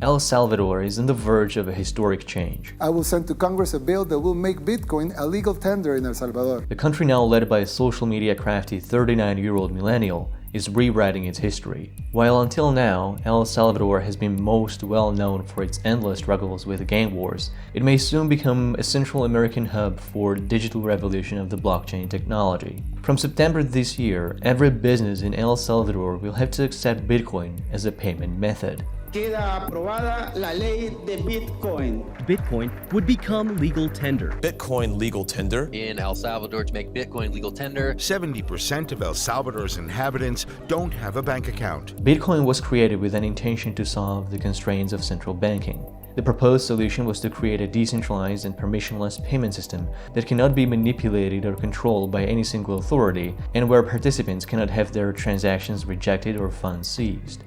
El Salvador is on the verge of a historic change. I will send to Congress a bill that will make Bitcoin a legal tender in El Salvador. The country, now led by a social media crafty 39-year-old millennial, is rewriting its history. While until now, El Salvador has been most well known for its endless struggles with gang wars, it may soon become a Central American hub for the digital revolution of the blockchain technology. From September this year, every business in El Salvador will have to accept Bitcoin as a payment method. Queda aprobada la ley de Bitcoin. Bitcoin would become legal tender. Bitcoin legal tender. In El Salvador, to make Bitcoin legal tender, 70% of El Salvador's inhabitants don't have a bank account. Bitcoin was created with an intention to solve the constraints of central banking. The proposed solution was to create a decentralized and permissionless payment system that cannot be manipulated or controlled by any single authority, and where participants cannot have their transactions rejected or funds seized.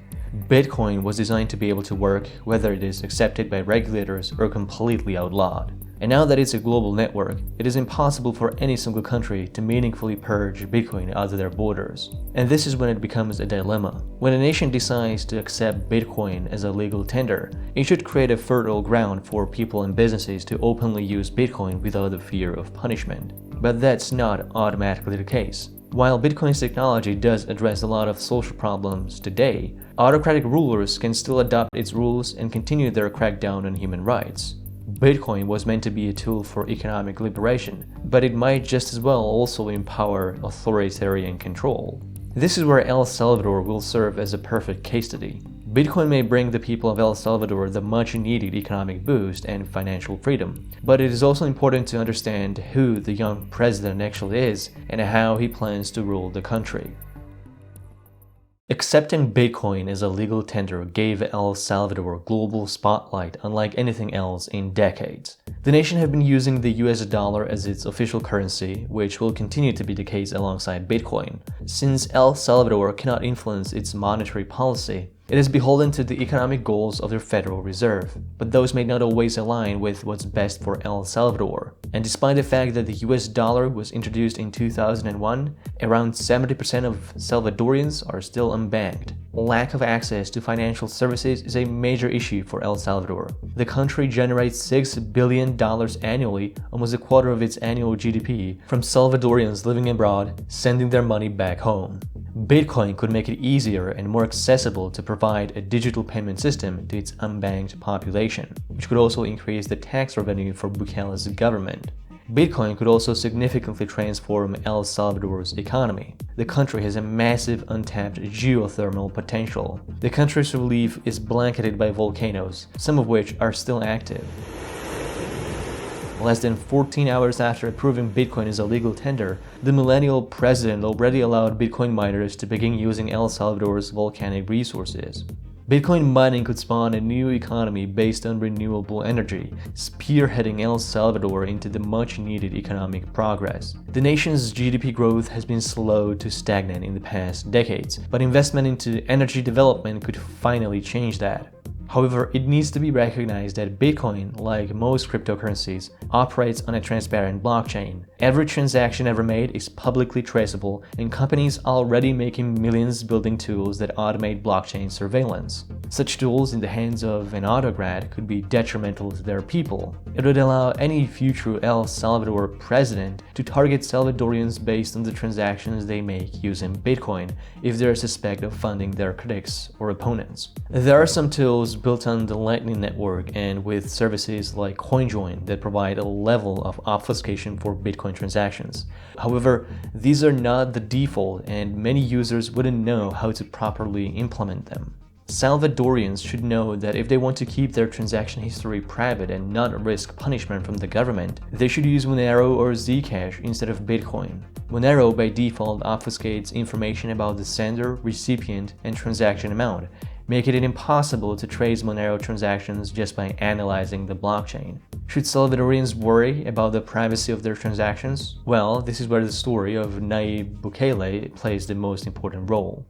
Bitcoin was designed to be able to work whether it is accepted by regulators or completely outlawed. And now that it's a global network, it is impossible for any single country to meaningfully purge Bitcoin out of their borders. And this is when it becomes a dilemma. When a nation decides to accept Bitcoin as a legal tender, it should create a fertile ground for people and businesses to openly use Bitcoin without the fear of punishment. But that's not automatically the case. While Bitcoin's technology does address a lot of social problems today, autocratic rulers can still adopt its rules and continue their crackdown on human rights. Bitcoin was meant to be a tool for economic liberation, but it might just as well also empower authoritarian control. This is where El Salvador will serve as a perfect case study. Bitcoin may bring the people of El Salvador the much-needed economic boost and financial freedom, but it is also important to understand who the young president actually is and how he plans to rule the country. Accepting Bitcoin as a legal tender gave El Salvador a global spotlight unlike anything else in decades. The nation had been using the US dollar as its official currency, which will continue to be the case alongside Bitcoin. Since El Salvador cannot influence its monetary policy, it is beholden to the economic goals of their Federal Reserve, but those may not always align with what's best for El Salvador. And despite the fact that the US dollar was introduced in 2001, around 70% of Salvadorians are still unbanked. Lack of access to financial services is a major issue for El Salvador. The country generates $6 billion annually, almost a quarter of its annual GDP, from Salvadorians living abroad, sending their money back home. Bitcoin could make it easier and more accessible to provide a digital payment system to its unbanked population, which could also increase the tax revenue for Bukele's government. Bitcoin could also significantly transform El Salvador's economy. The country has a massive untapped geothermal potential. The country's relief is blanketed by volcanoes, some of which are still active. Less than 14 hours after approving Bitcoin as a legal tender, the millennial president already allowed Bitcoin miners to begin using El Salvador's volcanic resources. Bitcoin mining could spawn a new economy based on renewable energy, spearheading El Salvador into the much-needed economic progress. The nation's GDP growth has been slow to stagnant in the past decades, but investment into energy development could finally change that. However, it needs to be recognized that Bitcoin, like most cryptocurrencies, operates on a transparent blockchain. Every transaction ever made is publicly traceable, and companies are already making millions building tools that automate blockchain surveillance. Such tools in the hands of an autocrat could be detrimental to their people. It would allow any future El Salvador president to target Salvadorians based on the transactions they make using Bitcoin if they are suspected of funding their critics or opponents. There are some tools built on the Lightning Network and with services like CoinJoin that provide a level of obfuscation for Bitcoin transactions. However, these are not the default, and many users wouldn't know how to properly implement them. Salvadorians should know that if they want to keep their transaction history private and not risk punishment from the government, they should use Monero or Zcash instead of Bitcoin. Monero by default obfuscates information about the sender, recipient, and transaction amount, making it impossible to trace Monero transactions just by analyzing the blockchain. Should Salvadorians worry about the privacy of their transactions? Well, this is where the story of Nayib Bukele plays the most important role.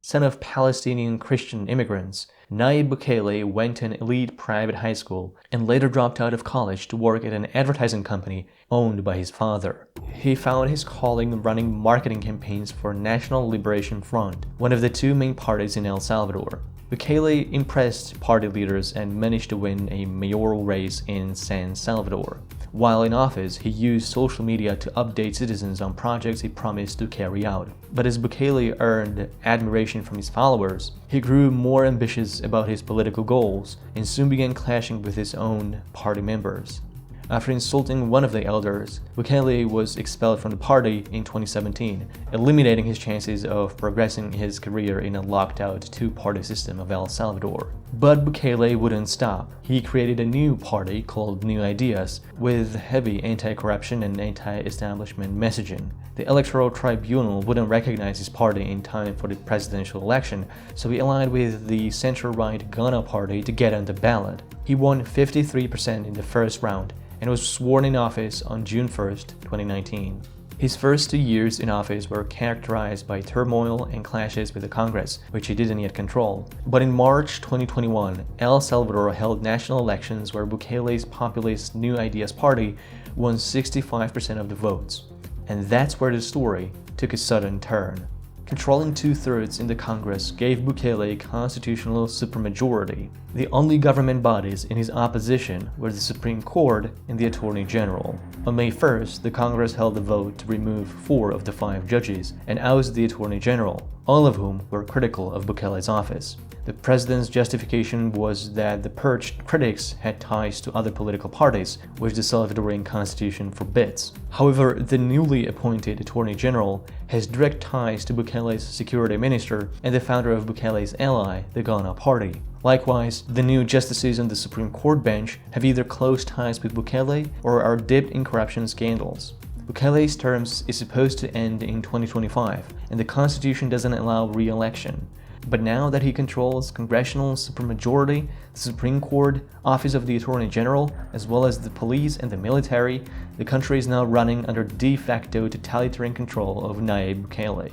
Son of Palestinian Christian immigrants, Nayib Bukele went to an elite private high school and later dropped out of college to work at an advertising company owned by his father. He found his calling running marketing campaigns for National Liberation Front, one of the two main parties in El Salvador. Bukele impressed party leaders and managed to win a mayoral race in San Salvador. While in office, he used social media to update citizens on projects he promised to carry out. But as Bukele earned admiration from his followers, he grew more ambitious about his political goals and soon began clashing with his own party members. After insulting one of the elders, Bukele was expelled from the party in 2017, eliminating his chances of progressing his career in a locked-out two-party system of El Salvador. But Bukele wouldn't stop. He created a new party called New Ideas with heavy anti-corruption and anti-establishment messaging. The Electoral Tribunal wouldn't recognize his party in time for the presidential election, so he aligned with the center-right Ghana party to get on the ballot. He won 53% in the first round and was sworn in office on June 1, 2019. His first 2 years in office were characterized by turmoil and clashes with the Congress, which he didn't yet control. But in March 2021, El Salvador held national elections where Bukele's populist New Ideas party won 65% of the votes. And that's where the story took a sudden turn. Controlling 2/3 in the Congress gave Bukele a constitutional supermajority. The only government bodies in his opposition were the Supreme Court and the Attorney General. On May 1st, the Congress held a vote to remove 4 of the 5 judges and oust the Attorney General, all of whom were critical of Bukele's office. The president's justification was that the purged critics had ties to other political parties, which the Salvadoran constitution forbids. However, the newly appointed Attorney General has direct ties to Bukele's security minister and the founder of Bukele's ally, the Ghana Party. Likewise, the new justices on the Supreme Court bench have either close ties with Bukele or are dipped in corruption scandals. Bukele's term is supposed to end in 2025, and the constitution doesn't allow re-election. But now that he controls congressional supermajority, the Supreme Court, Office of the Attorney General, as well as the police and the military, the country is now running under de facto totalitarian control of Nayib Bukele.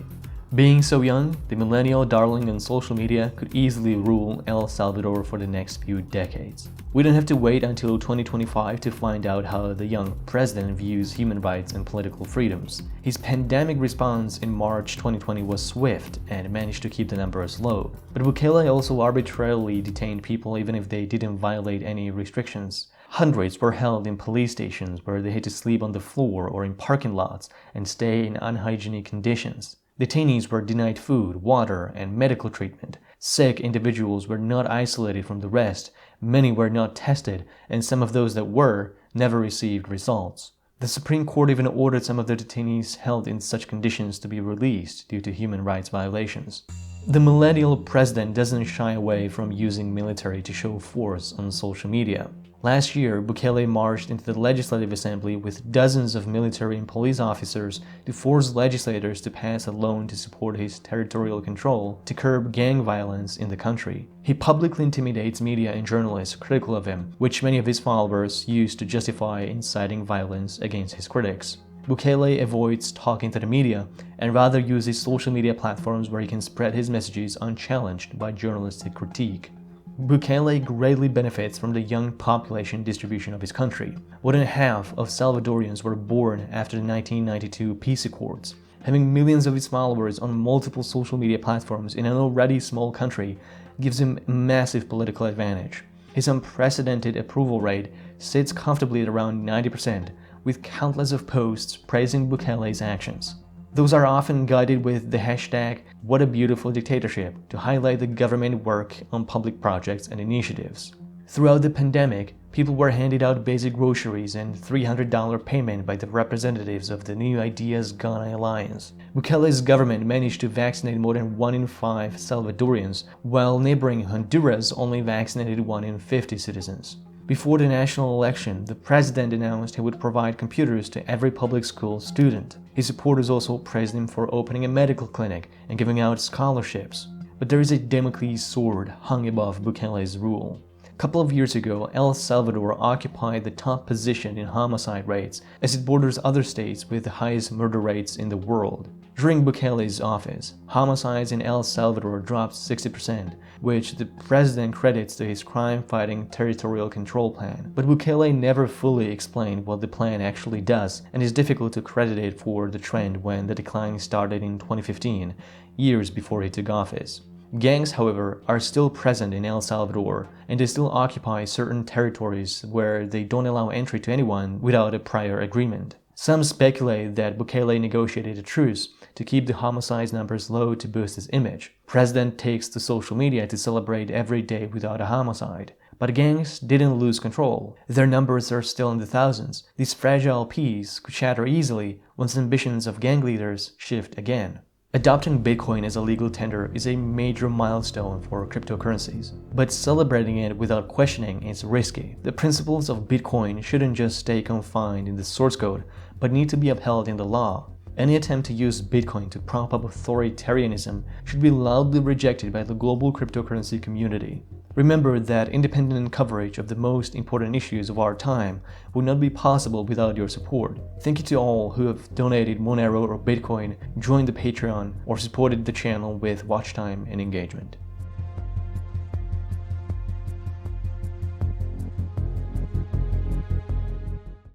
Being so young, the millennial darling on social media could easily rule El Salvador for the next few decades. We don't have to wait until 2025 to find out how the young president views human rights and political freedoms. His pandemic response in March 2020 was swift and managed to keep the numbers low. But Bukele also arbitrarily detained people even if they didn't violate any restrictions. Hundreds were held in police stations where they had to sleep on the floor or in parking lots and stay in unhygienic conditions. Detainees were denied food, water, and medical treatment. Sick individuals were not isolated from the rest, many were not tested, and some of those that were never received results. The Supreme Court even ordered some of the detainees held in such conditions to be released due to human rights violations. The millennial president doesn't shy away from using military to show force on social media. Last year, Bukele marched into the Legislative Assembly with dozens of military and police officers to force legislators to pass a law to support his territorial control to curb gang violence in the country. He publicly intimidates media and journalists critical of him, which many of his followers use to justify inciting violence against his critics. Bukele avoids talking to the media and rather uses social media platforms where he can spread his messages unchallenged by journalistic critique. Bukele greatly benefits from the young population distribution of his country. More than half of Salvadorians were born after the 1992 peace accords. Having millions of his followers on multiple social media platforms in an already small country gives him a massive political advantage. His unprecedented approval rate sits comfortably at around 90%, with countless of posts praising Bukele's actions. Those are often guided with the hashtag #WhatABeautifulDictatorship to highlight the government work on public projects and initiatives. Throughout the pandemic, people were handed out basic groceries and $300 payment by the representatives of the New Ideas Ghana Alliance. Bukele's government managed to vaccinate more than 1 in 5 Salvadorians, while neighboring Honduras only vaccinated 1 in 50 citizens. Before the national election, the president announced he would provide computers to every public school student. His supporters also praised him for opening a medical clinic and giving out scholarships. But there is a Damocles sword hung above Bukele's rule. A couple of years ago, El Salvador occupied the top position in homicide rates as it borders other states with the highest murder rates in the world. During Bukele's office, homicides in El Salvador dropped 60%, which the president credits to his crime-fighting territorial control plan. But Bukele never fully explained what the plan actually does, and it's difficult to credit it for the trend when the decline started in 2015, years before he took office. Gangs, however, are still present in El Salvador, and they still occupy certain territories where they don't allow entry to anyone without a prior agreement. Some speculate that Bukele negotiated a truce to keep the homicide numbers low to boost his image. President takes to social media to celebrate every day without a homicide. But gangs didn't lose control. Their numbers are still in the thousands. This fragile peace could shatter easily once ambitions of gang leaders shift again. Adopting Bitcoin as a legal tender is a major milestone for cryptocurrencies, but celebrating it without questioning is risky. The principles of Bitcoin shouldn't just stay confined in the source code, but need to be upheld in the law. Any attempt to use Bitcoin to prop up authoritarianism should be loudly rejected by the global cryptocurrency community. Remember that independent coverage of the most important issues of our time would not be possible without your support. Thank you to all who have donated Monero or Bitcoin, joined the Patreon, or supported the channel with watch time and engagement.